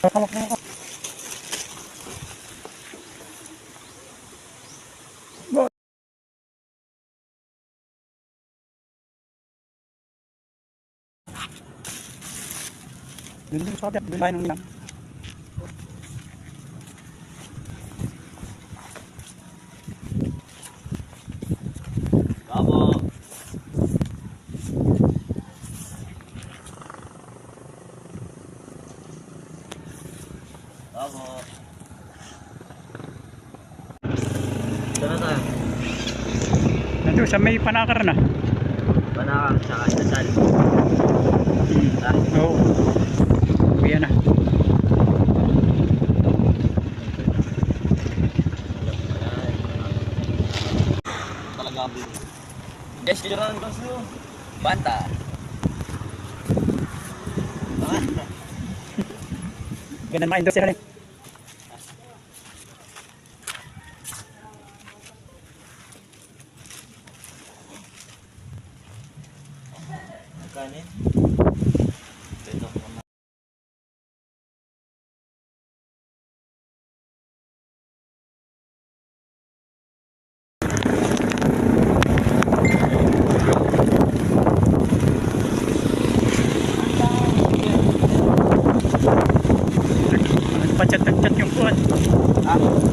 Hawak na ako. Doon din sa kapit, doon tayo ng ilang. Bravo! Bravo! Ito na tayo. Nandun sa may panakar na. Panakang tsaka dasal. Oo. Kuya na. Talaga ako. Guys, kailangan ko sa'yo. Banta. Ganun mga industry na rin. Kanin. Ito. Nagpachat-chat yung kuwan. Ah.